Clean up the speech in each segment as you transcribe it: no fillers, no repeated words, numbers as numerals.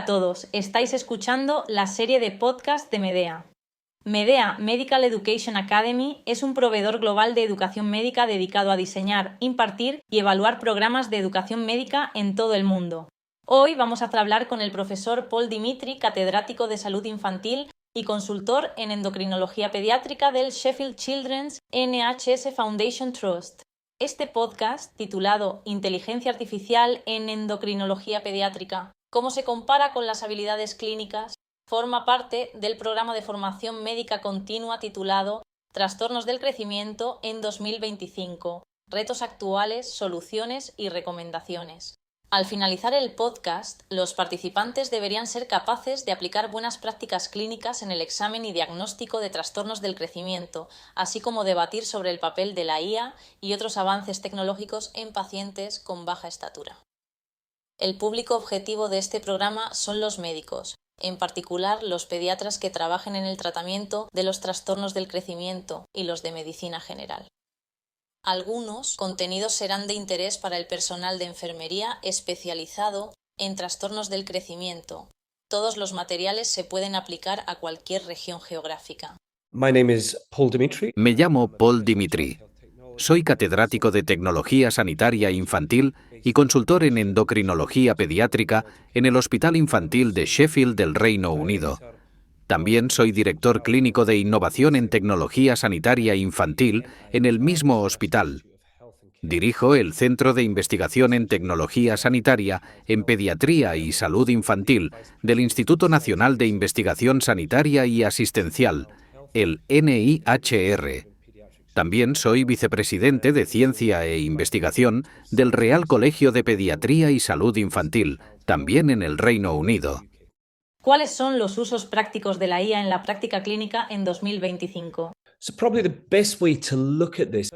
a todos, estáis escuchando la serie de podcast de Medea. Medea Medical Education Academy es un proveedor global de educación médica dedicado a diseñar, impartir y evaluar programas de educación médica en todo el mundo. Hoy vamos a hablar con el profesor Paul Dimitri, catedrático de salud infantil y consultor en endocrinología pediátrica del Sheffield Children's NHS Foundation Trust. Este podcast, titulado Inteligencia Artificial en Endocrinología Pediátrica, ¿cómo se compara con las habilidades clínicas?, forma parte del programa de formación médica continua titulado Trastornos del crecimiento en 2025, retos actuales, soluciones y recomendaciones. Al finalizar el podcast, los participantes deberían ser capaces de aplicar buenas prácticas clínicas en el examen y diagnóstico de trastornos del crecimiento, así como debatir sobre el papel de la IA y otros avances tecnológicos en pacientes con baja estatura. El público objetivo de este programa son los médicos, en particular los pediatras que trabajen en el tratamiento de los trastornos del crecimiento y los de medicina general. Algunos contenidos serán de interés para el personal de enfermería especializado en trastornos del crecimiento. Todos los materiales se pueden aplicar a cualquier región geográfica. Me llamo Paul Dimitri. Soy catedrático de Tecnología Sanitaria Infantil y consultor en endocrinología pediátrica en el Hospital Infantil de Sheffield del Reino Unido. También soy director clínico de innovación en tecnología sanitaria infantil en el mismo hospital. Dirijo el Centro de Investigación en Tecnología Sanitaria en Pediatría y Salud Infantil del Instituto Nacional de Investigación Sanitaria y Asistencial, el NIHR. También soy vicepresidente de Ciencia e Investigación del Real Colegio de Pediatría y Salud Infantil, también en el Reino Unido. ¿Cuáles son los usos prácticos de la IA en la práctica clínica en 2025?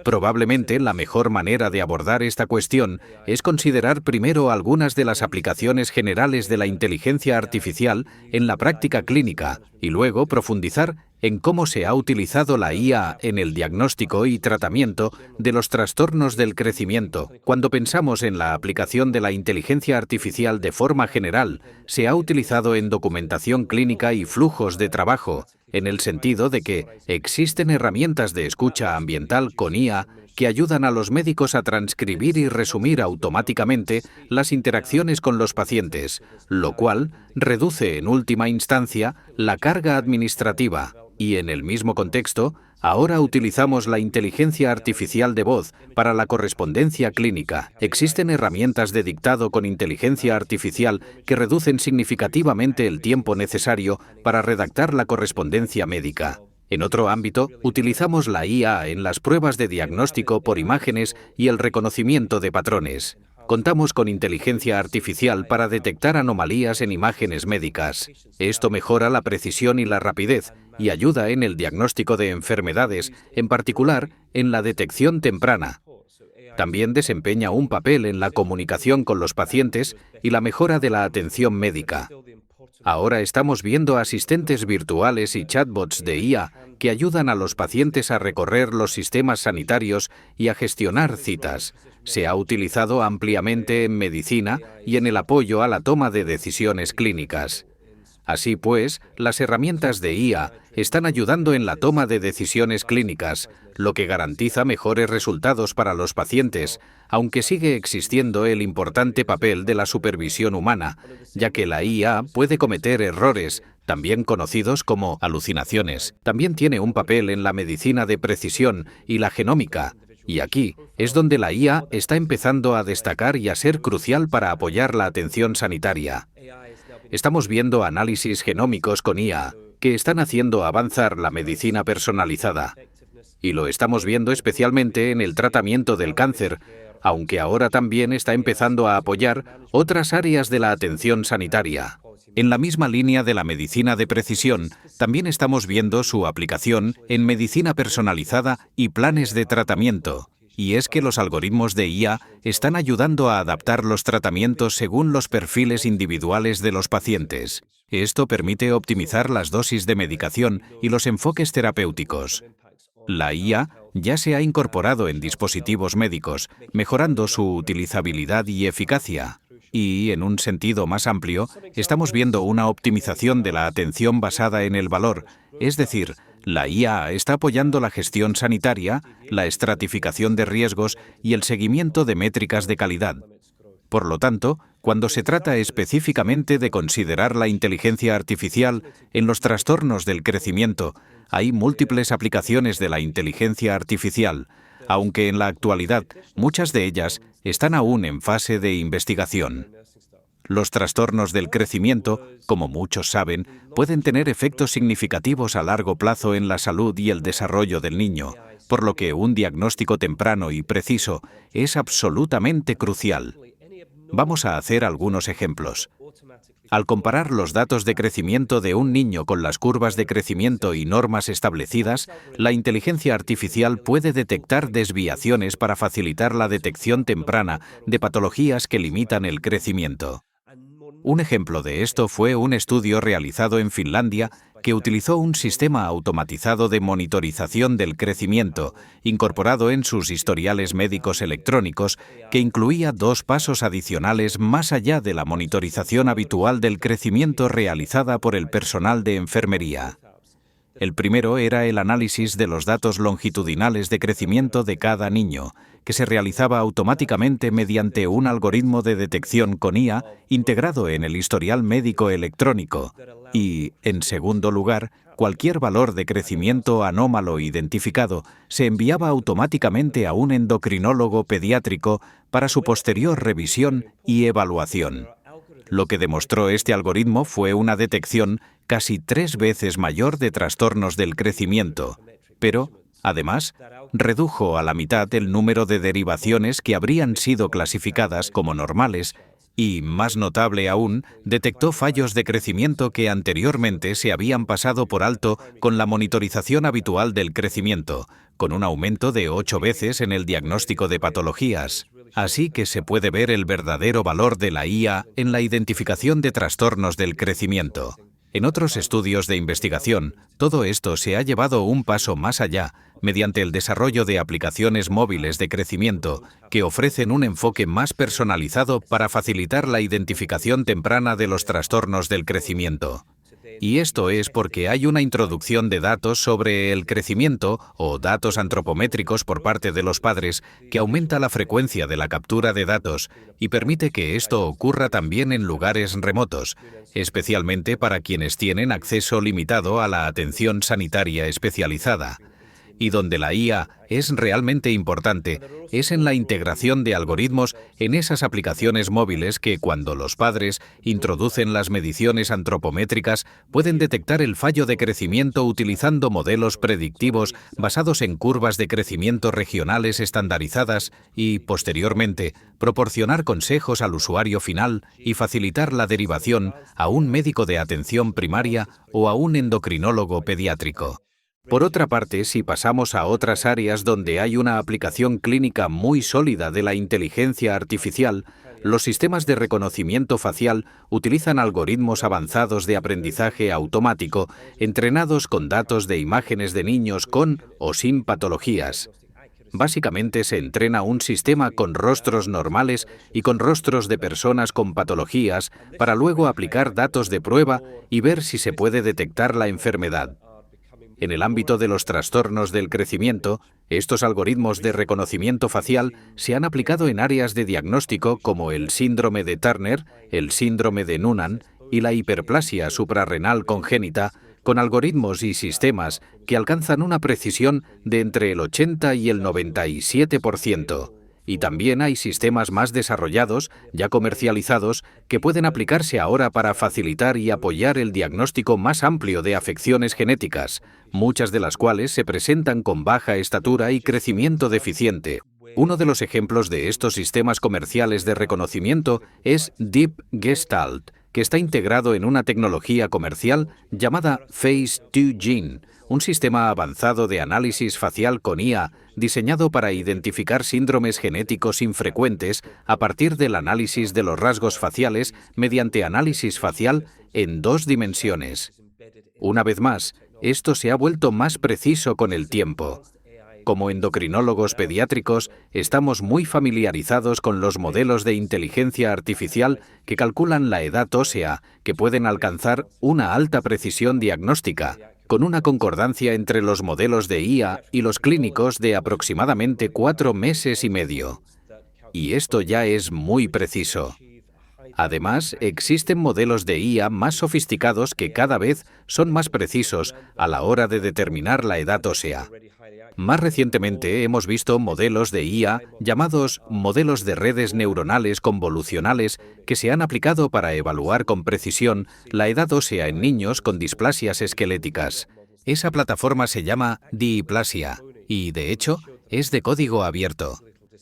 Probablemente la mejor manera de abordar esta cuestión es considerar primero algunas de las aplicaciones generales de la inteligencia artificial en la práctica clínica y luego profundizar en cómo se ha utilizado la IA en el diagnóstico y tratamiento de los trastornos del crecimiento. Cuando pensamos en la aplicación de la inteligencia artificial de forma general, se ha utilizado en documentación clínica y flujos de trabajo, en el sentido de que existen herramientas de escucha ambiental con IA que ayudan a los médicos a transcribir y resumir automáticamente las interacciones con los pacientes, lo cual reduce en última instancia la carga administrativa. Y en el mismo contexto, ahora utilizamos la inteligencia artificial de voz para la correspondencia clínica. Existen herramientas de dictado con inteligencia artificial que reducen significativamente el tiempo necesario para redactar la correspondencia médica. En otro ámbito, utilizamos la IA en las pruebas de diagnóstico por imágenes y el reconocimiento de patrones. Contamos con inteligencia artificial para detectar anomalías en imágenes médicas. Esto mejora la precisión y la rapidez y ayuda en el diagnóstico de enfermedades, en particular en la detección temprana. También desempeña un papel en la comunicación con los pacientes y la mejora de la atención médica. Ahora estamos viendo asistentes virtuales y chatbots de IA que ayudan a los pacientes a recorrer los sistemas sanitarios y a gestionar citas. Se ha utilizado ampliamente en medicina y en el apoyo a la toma de decisiones clínicas. Así pues, las herramientas de IA están ayudando en la toma de decisiones clínicas, lo que garantiza mejores resultados para los pacientes, aunque sigue existiendo el importante papel de la supervisión humana, ya que la IA puede cometer errores, también conocidos como alucinaciones. También tiene un papel en la medicina de precisión y la genómica, y aquí es donde la IA está empezando a destacar y a ser crucial para apoyar la atención sanitaria. Estamos viendo análisis genómicos con IA que están haciendo avanzar la medicina personalizada. Y lo estamos viendo especialmente en el tratamiento del cáncer, aunque ahora también está empezando a apoyar otras áreas de la atención sanitaria. En la misma línea de la medicina de precisión, también estamos viendo su aplicación en medicina personalizada y planes de tratamiento. Y es que los algoritmos de IA están ayudando a adaptar los tratamientos según los perfiles individuales de los pacientes. Esto permite optimizar las dosis de medicación y los enfoques terapéuticos. La IA ya se ha incorporado en dispositivos médicos, mejorando su utilizabilidad y eficacia. Y, en un sentido más amplio, estamos viendo una optimización de la atención basada en el valor, es decir, la IA está apoyando la gestión sanitaria, la estratificación de riesgos y el seguimiento de métricas de calidad. Por lo tanto, cuando se trata específicamente de considerar la inteligencia artificial en los trastornos del crecimiento, hay múltiples aplicaciones de la inteligencia artificial, aunque en la actualidad muchas de ellas están aún en fase de investigación. Los trastornos del crecimiento, como muchos saben, pueden tener efectos significativos a largo plazo en la salud y el desarrollo del niño, por lo que un diagnóstico temprano y preciso es absolutamente crucial. Vamos a hacer algunos ejemplos. Al comparar los datos de crecimiento de un niño con las curvas de crecimiento y normas establecidas, la inteligencia artificial puede detectar desviaciones para facilitar la detección temprana de patologías que limitan el crecimiento. Un ejemplo de esto fue un estudio realizado en Finlandia que utilizó un sistema automatizado de monitorización del crecimiento, incorporado en sus historiales médicos electrónicos, que incluía 2 pasos adicionales más allá de la monitorización habitual del crecimiento realizada por el personal de enfermería. El primero era el análisis de los datos longitudinales de crecimiento de cada niño, que se realizaba automáticamente mediante un algoritmo de detección con IA integrado en el historial médico electrónico. Y, en segundo lugar, cualquier valor de crecimiento anómalo identificado se enviaba automáticamente a un endocrinólogo pediátrico para su posterior revisión y evaluación. Lo que demostró este algoritmo fue una detección casi 3 veces mayor de trastornos del crecimiento, pero, además, redujo a la mitad el número de derivaciones que habrían sido clasificadas como normales y, más notable aún, detectó fallos de crecimiento que anteriormente se habían pasado por alto con la monitorización habitual del crecimiento, con un aumento de 8 veces en el diagnóstico de patologías. Así que se puede ver el verdadero valor de la IA en la identificación de trastornos del crecimiento. En otros estudios de investigación, todo esto se ha llevado un paso más allá mediante el desarrollo de aplicaciones móviles de crecimiento que ofrecen un enfoque más personalizado para facilitar la identificación temprana de los trastornos del crecimiento. Y esto es porque hay una introducción de datos sobre el crecimiento o datos antropométricos por parte de los padres que aumenta la frecuencia de la captura de datos y permite que esto ocurra también en lugares remotos, especialmente para quienes tienen acceso limitado a la atención sanitaria especializada. Y donde la IA es realmente importante es en la integración de algoritmos en esas aplicaciones móviles que, cuando los padres introducen las mediciones antropométricas, pueden detectar el fallo de crecimiento utilizando modelos predictivos basados en curvas de crecimiento regionales estandarizadas y, posteriormente, proporcionar consejos al usuario final y facilitar la derivación a un médico de atención primaria o a un endocrinólogo pediátrico. Por otra parte, si pasamos a otras áreas donde hay una aplicación clínica muy sólida de la inteligencia artificial, los sistemas de reconocimiento facial utilizan algoritmos avanzados de aprendizaje automático entrenados con datos de imágenes de niños con o sin patologías. Básicamente se entrena un sistema con rostros normales y con rostros de personas con patologías para luego aplicar datos de prueba y ver si se puede detectar la enfermedad. En el ámbito de los trastornos del crecimiento, estos algoritmos de reconocimiento facial se han aplicado en áreas de diagnóstico como el síndrome de Turner, el síndrome de Noonan y la hiperplasia suprarrenal congénita, con algoritmos y sistemas que alcanzan una precisión de entre el 80 y el 97%. Y también hay sistemas más desarrollados, ya comercializados, que pueden aplicarse ahora para facilitar y apoyar el diagnóstico más amplio de afecciones genéticas, muchas de las cuales se presentan con baja estatura y crecimiento deficiente. Uno de los ejemplos de estos sistemas comerciales de reconocimiento es Deep Gestalt, que está integrado en una tecnología comercial llamada Face2Gene, un sistema avanzado de análisis facial con IA diseñado para identificar síndromes genéticos infrecuentes a partir del análisis de los rasgos faciales mediante análisis facial en 2 dimensiones. Una vez más, esto se ha vuelto más preciso con el tiempo. Como endocrinólogos pediátricos, estamos muy familiarizados con los modelos de inteligencia artificial que calculan la edad ósea, que pueden alcanzar una alta precisión diagnóstica, con una concordancia entre los modelos de IA y los clínicos de aproximadamente 4 meses y medio. Y esto ya es muy preciso. Además, existen modelos de IA más sofisticados que cada vez son más precisos a la hora de determinar la edad ósea. Más recientemente hemos visto modelos de IA llamados modelos de redes neuronales convolucionales que se han aplicado para evaluar con precisión la edad ósea en niños con displasias esqueléticas. Esa plataforma se llama Diplasia y, de hecho, es de código abierto.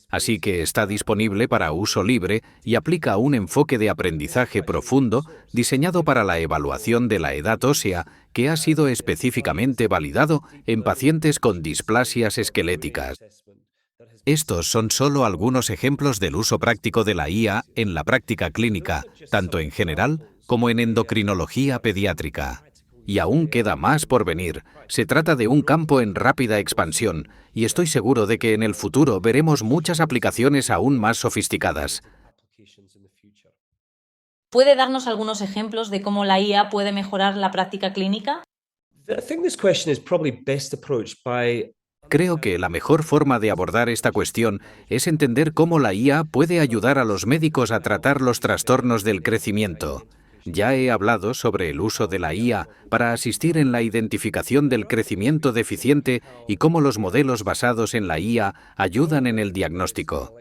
Así que está disponible para uso libre y aplica un enfoque de aprendizaje profundo diseñado para la evaluación de la edad ósea que ha sido específicamente validado en pacientes con displasias esqueléticas. Estos son solo algunos ejemplos del uso práctico de la IA en la práctica clínica, tanto en general como en endocrinología pediátrica. Y aún queda más por venir. Se trata de un campo en rápida expansión, y estoy seguro de que en el futuro veremos muchas aplicaciones aún más sofisticadas. ¿Puede darnos algunos ejemplos de cómo la IA puede mejorar la práctica clínica? Creo que la mejor forma de abordar esta cuestión es entender cómo la IA puede ayudar a los médicos a tratar los trastornos del crecimiento. Ya he hablado sobre el uso de la IA para asistir en la identificación del crecimiento deficiente y cómo los modelos basados en la IA ayudan en el diagnóstico.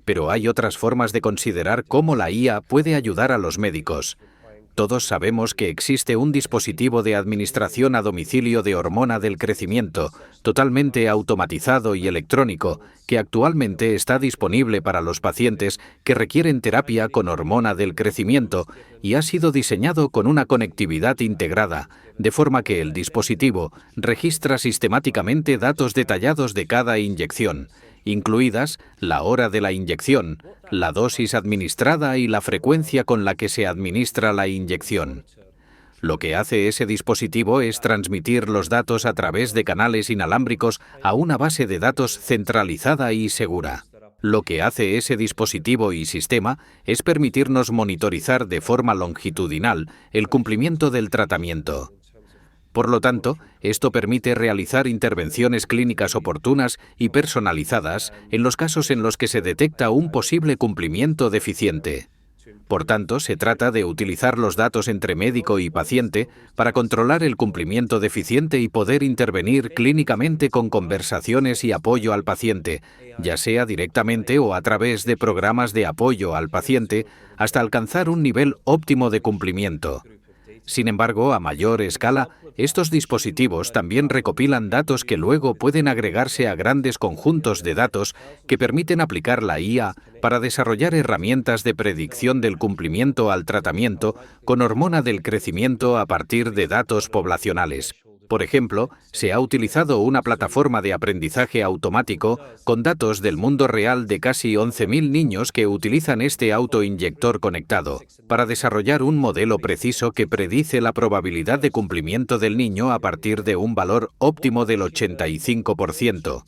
Pero hay otras formas de considerar cómo la IA puede ayudar a los médicos. Todos sabemos que existe un dispositivo de administración a domicilio de hormona del crecimiento, totalmente automatizado y electrónico, que actualmente está disponible para los pacientes que requieren terapia con hormona del crecimiento y ha sido diseñado con una conectividad integrada, de forma que el dispositivo registra sistemáticamente datos detallados de cada inyección, incluidas la hora de la inyección, la dosis administrada y la frecuencia con la que se administra la inyección. Lo que hace ese dispositivo es transmitir los datos a través de canales inalámbricos a una base de datos centralizada y segura. Lo que hace ese dispositivo y sistema es permitirnos monitorizar de forma longitudinal el cumplimiento del tratamiento. Por lo tanto, esto permite realizar intervenciones clínicas oportunas y personalizadas en los casos en los que se detecta un posible cumplimiento deficiente. Por tanto, se trata de utilizar los datos entre médico y paciente para controlar el cumplimiento deficiente y poder intervenir clínicamente con conversaciones y apoyo al paciente, ya sea directamente o a través de programas de apoyo al paciente, hasta alcanzar un nivel óptimo de cumplimiento. Sin embargo, a mayor escala, estos dispositivos también recopilan datos que luego pueden agregarse a grandes conjuntos de datos que permiten aplicar la IA para desarrollar herramientas de predicción del cumplimiento al tratamiento con hormona del crecimiento a partir de datos poblacionales. Por ejemplo, se ha utilizado una plataforma de aprendizaje automático con datos del mundo real de casi 11.000 niños que utilizan este autoinyector conectado para desarrollar un modelo preciso que predice la probabilidad de cumplimiento del niño a partir de un valor óptimo del 85%.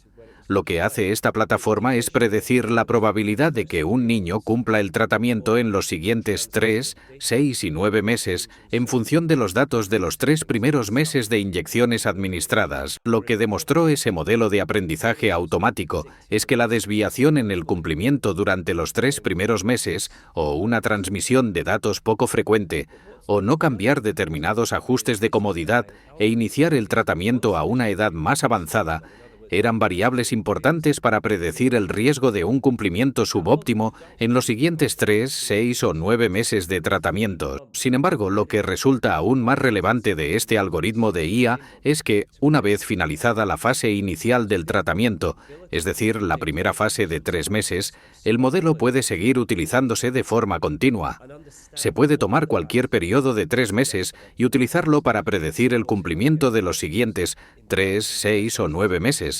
Lo que hace esta plataforma es predecir la probabilidad de que un niño cumpla el tratamiento en los siguientes 3, 6 y 9 meses en función de los datos de los 3 primeros meses de inyecciones administradas. Lo que demostró ese modelo de aprendizaje automático es que la desviación en el cumplimiento durante los 3 primeros meses, o una transmisión de datos poco frecuente, o no cambiar determinados ajustes de comodidad e iniciar el tratamiento a una edad más avanzada, eran variables importantes para predecir el riesgo de un cumplimiento subóptimo en los siguientes 3, 6 o 9 meses de tratamiento. Sin embargo, lo que resulta aún más relevante de este algoritmo de IA es que, una vez finalizada la fase inicial del tratamiento, es decir, la primera fase de 3 meses, el modelo puede seguir utilizándose de forma continua. Se puede tomar cualquier periodo de 3 meses y utilizarlo para predecir el cumplimiento de los siguientes 3, 6 o 9 meses.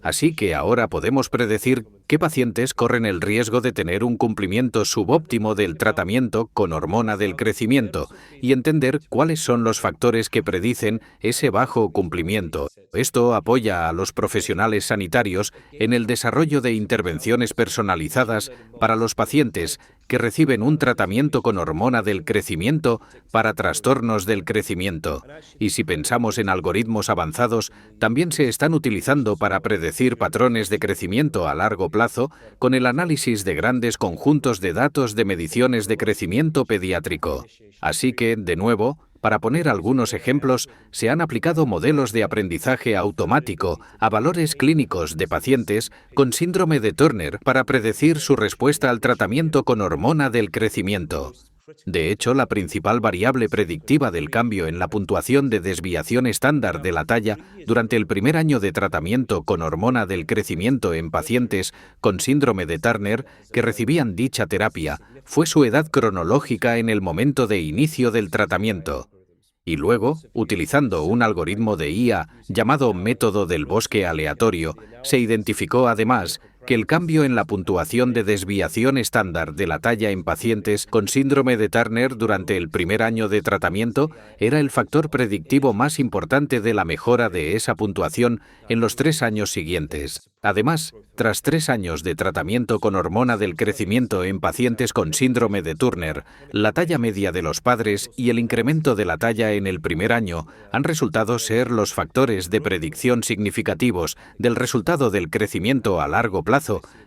Así que ahora podemos predecir qué qué pacientes corren el riesgo de tener un cumplimiento subóptimo del tratamiento con hormona del crecimiento y entender cuáles son los factores que predicen ese bajo cumplimiento. Esto apoya a los profesionales sanitarios en el desarrollo de intervenciones personalizadas para los pacientes que reciben un tratamiento con hormona del crecimiento para trastornos del crecimiento. Y si pensamos en algoritmos avanzados, también se están utilizando para predecir patrones de crecimiento a largo plazo con el análisis de grandes conjuntos de datos de mediciones de crecimiento pediátrico. Así que, de nuevo, para poner algunos ejemplos, se han aplicado modelos de aprendizaje automático a valores clínicos de pacientes con síndrome de Turner para predecir su respuesta al tratamiento con hormona del crecimiento. De hecho, la principal variable predictiva del cambio en la puntuación de desviación estándar de la talla durante el primer año de tratamiento con hormona del crecimiento en pacientes con síndrome de Turner que recibían dicha terapia fue su edad cronológica en el momento de inicio del tratamiento. Y luego, utilizando un algoritmo de IA llamado método del bosque aleatorio, se identificó además que el cambio en la puntuación de desviación estándar de la talla en pacientes con síndrome de Turner durante el primer año de tratamiento era el factor predictivo más importante de la mejora de esa puntuación en los 3 años siguientes. Además, tras 3 años de tratamiento con hormona del crecimiento en pacientes con síndrome de Turner, la talla media de los padres y el incremento de la talla en el primer año han resultado ser los factores de predicción significativos del resultado del crecimiento a largo plazo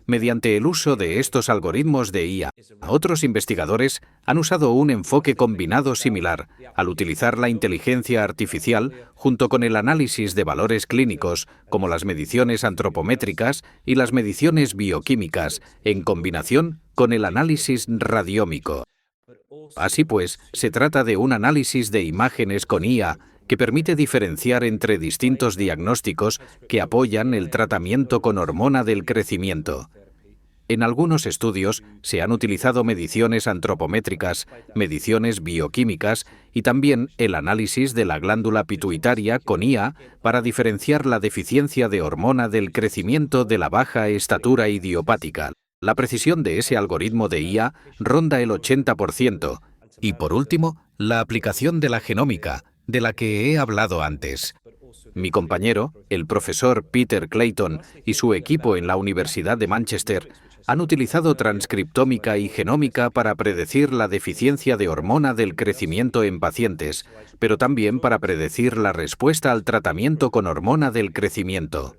mediante el uso de estos algoritmos de IA. Otros investigadores han usado un enfoque combinado similar al utilizar la inteligencia artificial junto con el análisis de valores clínicos, como las mediciones antropométricas y las mediciones bioquímicas, en combinación con el análisis radiómico. Así pues, se trata de un análisis de imágenes con IA que permite diferenciar entre distintos diagnósticos que apoyan el tratamiento con hormona del crecimiento. En algunos estudios se han utilizado mediciones antropométricas, mediciones bioquímicas y también el análisis de la glándula pituitaria con IA para diferenciar la deficiencia de hormona del crecimiento de la baja estatura idiopática. La precisión de ese algoritmo de IA ronda el 80%. Y por último, la aplicación de la genómica, de la que he hablado antes. Mi compañero, el profesor Peter Clayton, y su equipo en la Universidad de Manchester han utilizado transcriptómica y genómica para predecir la deficiencia de hormona del crecimiento en pacientes, pero también para predecir la respuesta al tratamiento con hormona del crecimiento.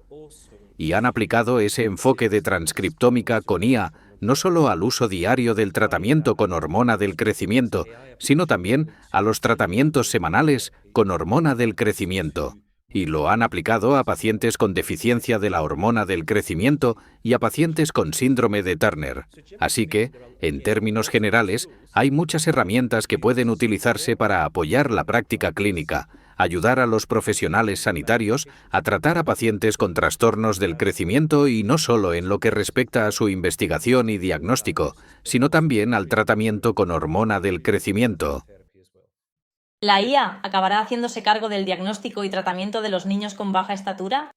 Y han aplicado ese enfoque de transcriptómica con IA no solo al uso diario del tratamiento con hormona del crecimiento, sino también a los tratamientos semanales con hormona del crecimiento. Y lo han aplicado a pacientes con deficiencia de la hormona del crecimiento y a pacientes con síndrome de Turner. Así que, en términos generales, hay muchas herramientas que pueden utilizarse para apoyar la práctica clínica, ayudar a los profesionales sanitarios a tratar a pacientes con trastornos del crecimiento y no solo en lo que respecta a su investigación y diagnóstico, sino también al tratamiento con hormona del crecimiento. ¿La IA acabará haciéndose cargo del diagnóstico y tratamiento de los niños con baja estatura?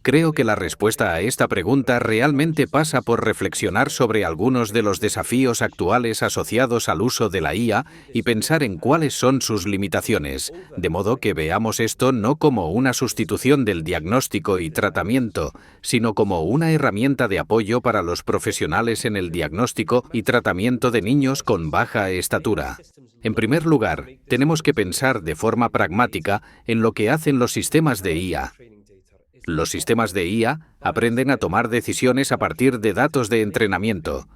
Creo que la respuesta a esta pregunta realmente pasa por reflexionar sobre algunos de los desafíos actuales asociados al uso de la IA y pensar en cuáles son sus limitaciones, de modo que veamos esto no como una sustitución del diagnóstico y tratamiento, sino como una herramienta de apoyo para los profesionales en el diagnóstico y tratamiento de niños con baja estatura. En primer lugar, tenemos que pensar de forma pragmática en lo que hacen los sistemas de IA. Los sistemas de IA aprenden a tomar decisiones a partir de datos de entrenamiento.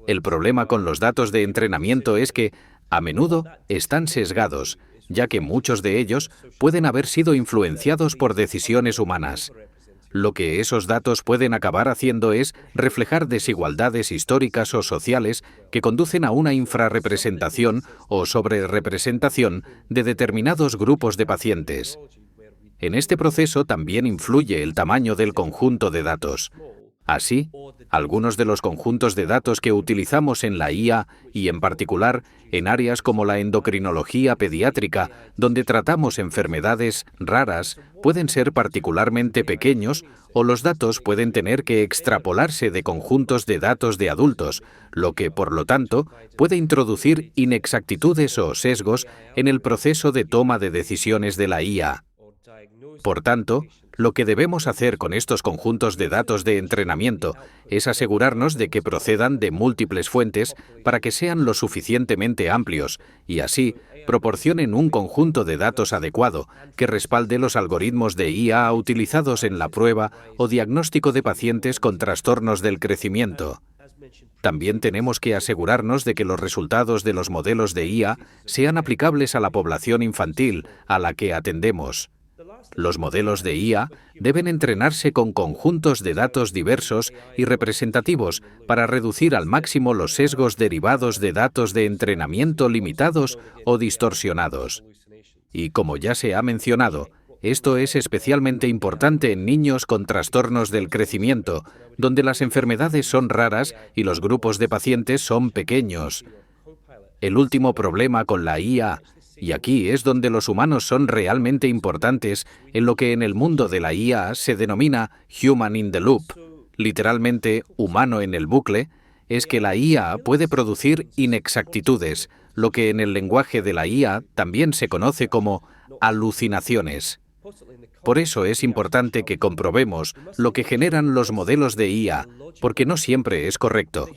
El problema con los datos de entrenamiento es que, a menudo, están sesgados, ya que muchos de ellos pueden haber sido influenciados por decisiones humanas. Lo que esos datos pueden acabar haciendo es reflejar desigualdades históricas o sociales que conducen a una infrarrepresentación o sobrerepresentación de determinados grupos de pacientes. En este proceso también influye el tamaño del conjunto de datos. Así, algunos de los conjuntos de datos que utilizamos en la IA y en particular en áreas como la endocrinología pediátrica, donde tratamos enfermedades raras, pueden ser particularmente pequeños o los datos pueden tener que extrapolarse de conjuntos de datos de adultos, lo que, por lo tanto, puede introducir inexactitudes o sesgos en el proceso de toma de decisiones de la IA. Por tanto, lo que debemos hacer con estos conjuntos de datos de entrenamiento es asegurarnos de que procedan de múltiples fuentes para que sean lo suficientemente amplios y así proporcionen un conjunto de datos adecuado que respalde los algoritmos de IA utilizados en la prueba o diagnóstico de pacientes con trastornos del crecimiento. También tenemos que asegurarnos de que los resultados de los modelos de IA sean aplicables a la población infantil a la que atendemos. Los modelos de IA deben entrenarse con conjuntos de datos diversos y representativos para reducir al máximo los sesgos derivados de datos de entrenamiento limitados o distorsionados. Y como ya se ha mencionado, esto es especialmente importante en niños con trastornos del crecimiento, donde las enfermedades son raras y los grupos de pacientes son pequeños. El último problema con la IA, y aquí es donde los humanos son realmente importantes, en lo que en el mundo de la IA se denomina Human in the Loop, literalmente humano en el bucle, es que la IA puede producir inexactitudes, lo que en el lenguaje de la IA también se conoce como alucinaciones. Por eso es importante que comprobemos lo que generan los modelos de IA, porque no siempre es correcto.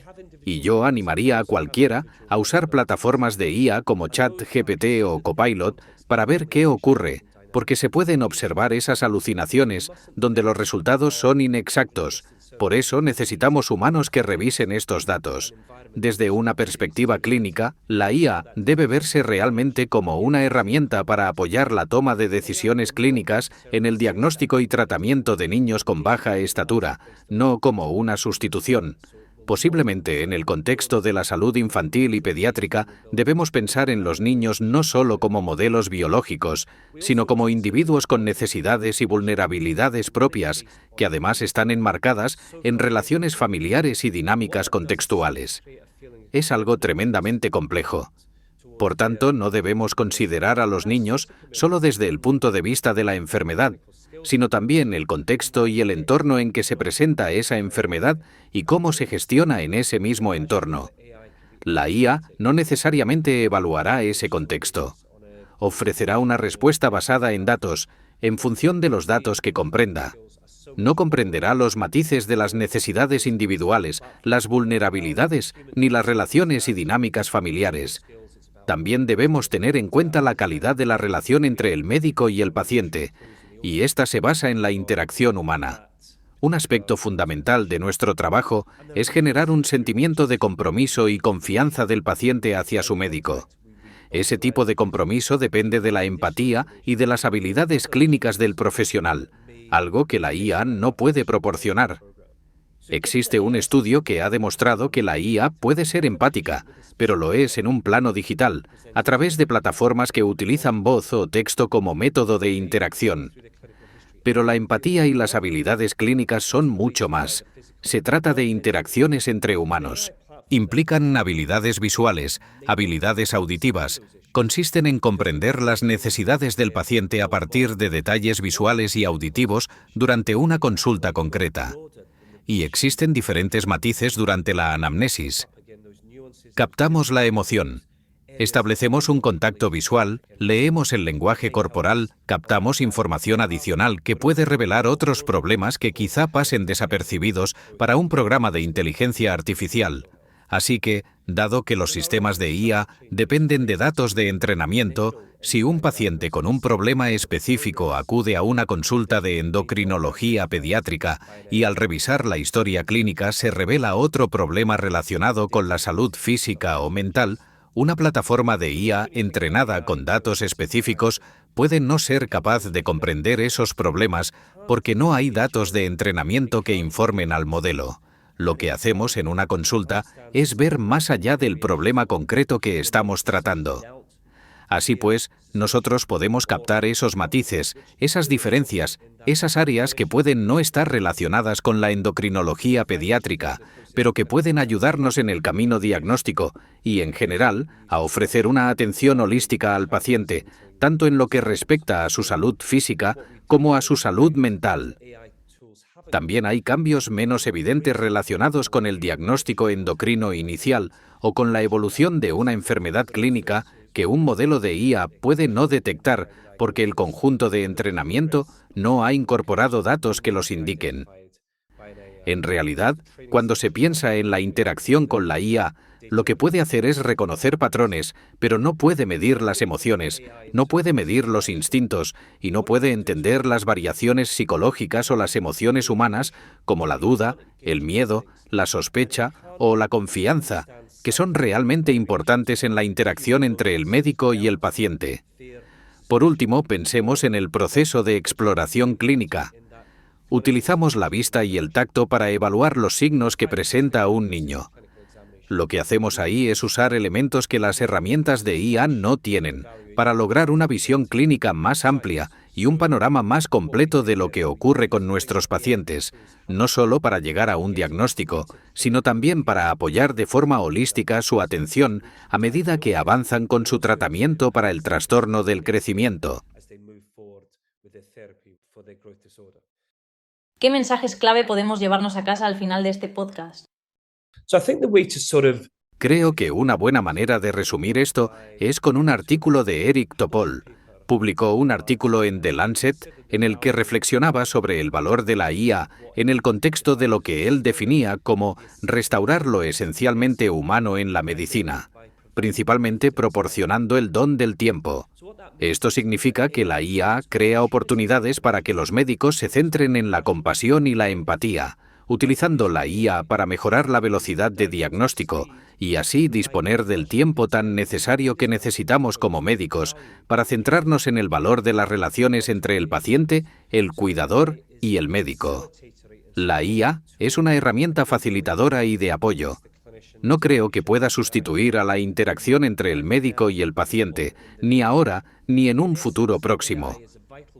Y yo animaría a cualquiera a usar plataformas de IA como ChatGPT o Copilot para ver qué ocurre, porque se pueden observar esas alucinaciones donde los resultados son inexactos. Por eso necesitamos humanos que revisen estos datos. Desde una perspectiva clínica, la IA debe verse realmente como una herramienta para apoyar la toma de decisiones clínicas en el diagnóstico y tratamiento de niños con baja estatura, no como una sustitución. Posiblemente en el contexto de la salud infantil y pediátrica debemos pensar en los niños no solo como modelos biológicos, sino como individuos con necesidades y vulnerabilidades propias, que además están enmarcadas en relaciones familiares y dinámicas contextuales. Es algo tremendamente complejo. Por tanto, no debemos considerar a los niños solo desde el punto de vista de la enfermedad, sino también el contexto y el entorno en que se presenta esa enfermedad y cómo se gestiona en ese mismo entorno. La IA no necesariamente evaluará ese contexto. Ofrecerá una respuesta basada en datos, en función de los datos que comprenda. No comprenderá los matices de las necesidades individuales, las vulnerabilidades, ni las relaciones y dinámicas familiares. También debemos tener en cuenta la calidad de la relación entre el médico y el paciente, y esta se basa en la interacción humana. Un aspecto fundamental de nuestro trabajo es generar un sentimiento de compromiso y confianza del paciente hacia su médico. Ese tipo de compromiso depende de la empatía y de las habilidades clínicas del profesional, algo que la IA no puede proporcionar. Existe un estudio que ha demostrado que la IA puede ser empática, pero lo es en un plano digital, a través de plataformas que utilizan voz o texto como método de interacción. Pero la empatía y las habilidades clínicas son mucho más. Se trata de interacciones entre humanos. Implican habilidades visuales, habilidades auditivas. Consisten en comprender las necesidades del paciente a partir de detalles visuales y auditivos durante una consulta concreta. Y existen diferentes matices durante la anamnesis. Captamos la emoción. Establecemos un contacto visual, leemos el lenguaje corporal, captamos información adicional que puede revelar otros problemas que quizá pasen desapercibidos para un programa de inteligencia artificial. Así que, dado que los sistemas de IA dependen de datos de entrenamiento, si un paciente con un problema específico acude a una consulta de endocrinología pediátrica y al revisar la historia clínica se revela otro problema relacionado con la salud física o mental, una plataforma de IA entrenada con datos específicos puede no ser capaz de comprender esos problemas porque no hay datos de entrenamiento que informen al modelo. Lo que hacemos en una consulta es ver más allá del problema concreto que estamos tratando. Así pues, nosotros podemos captar esos matices, esas diferencias, esas áreas que pueden no estar relacionadas con la endocrinología pediátrica, pero que pueden ayudarnos en el camino diagnóstico y, en general, a ofrecer una atención holística al paciente, tanto en lo que respecta a su salud física como a su salud mental. También hay cambios menos evidentes relacionados con el diagnóstico endocrino inicial o con la evolución de una enfermedad clínica que un modelo de IA puede no detectar porque el conjunto de entrenamiento no ha incorporado datos que los indiquen. En realidad, cuando se piensa en la interacción con la IA, lo que puede hacer es reconocer patrones, pero no puede medir las emociones, no puede medir los instintos y no puede entender las variaciones psicológicas o las emociones humanas como la duda, el miedo, la sospecha o la confianza, que son realmente importantes en la interacción entre el médico y el paciente. Por último, pensemos en el proceso de exploración clínica. Utilizamos la vista y el tacto para evaluar los signos que presenta un niño. Lo que hacemos ahí es usar elementos que las herramientas de IA no tienen, para lograr una visión clínica más amplia y un panorama más completo de lo que ocurre con nuestros pacientes, no solo para llegar a un diagnóstico, sino también para apoyar de forma holística su atención a medida que avanzan con su tratamiento para el trastorno del crecimiento. ¿Qué mensajes clave podemos llevarnos a casa al final de este podcast? Creo que una buena manera de resumir esto es con un artículo de Eric Topol. Publicó un artículo en The Lancet en el que reflexionaba sobre el valor de la IA en el contexto de lo que él definía como restaurar lo esencialmente humano en la medicina, principalmente proporcionando el don del tiempo. Esto significa que la IA crea oportunidades para que los médicos se centren en la compasión y la empatía, utilizando la IA para mejorar la velocidad de diagnóstico y así disponer del tiempo tan necesario que necesitamos como médicos para centrarnos en el valor de las relaciones entre el paciente, el cuidador y el médico. La IA es una herramienta facilitadora y de apoyo. No creo que pueda sustituir a la interacción entre el médico y el paciente, ni ahora ni en un futuro próximo.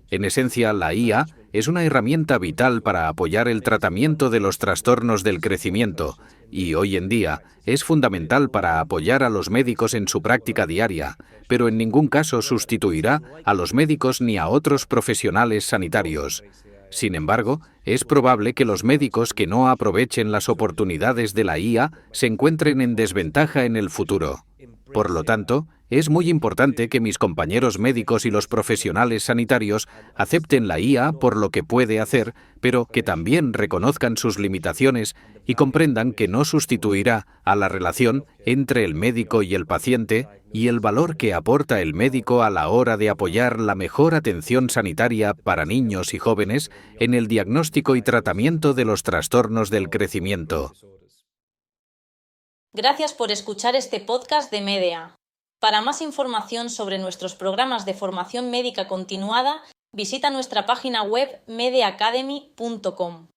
En esencia, la IA es una herramienta vital para apoyar el tratamiento de los trastornos del crecimiento y hoy en día es fundamental para apoyar a los médicos en su práctica diaria, pero en ningún caso sustituirá a los médicos ni a otros profesionales sanitarios. Sin embargo, es probable que los médicos que no aprovechen las oportunidades de la IA se encuentren en desventaja en el futuro. Por lo tanto, es muy importante que mis compañeros médicos y los profesionales sanitarios acepten la IA por lo que puede hacer, pero que también reconozcan sus limitaciones y comprendan que no sustituirá a la relación entre el médico y el paciente y el valor que aporta el médico a la hora de apoyar la mejor atención sanitaria para niños y jóvenes en el diagnóstico y tratamiento de los trastornos del crecimiento. Gracias por escuchar este podcast de MEDEA. Para más información sobre nuestros programas de formación médica continuada, visita nuestra página web medeacademy.com.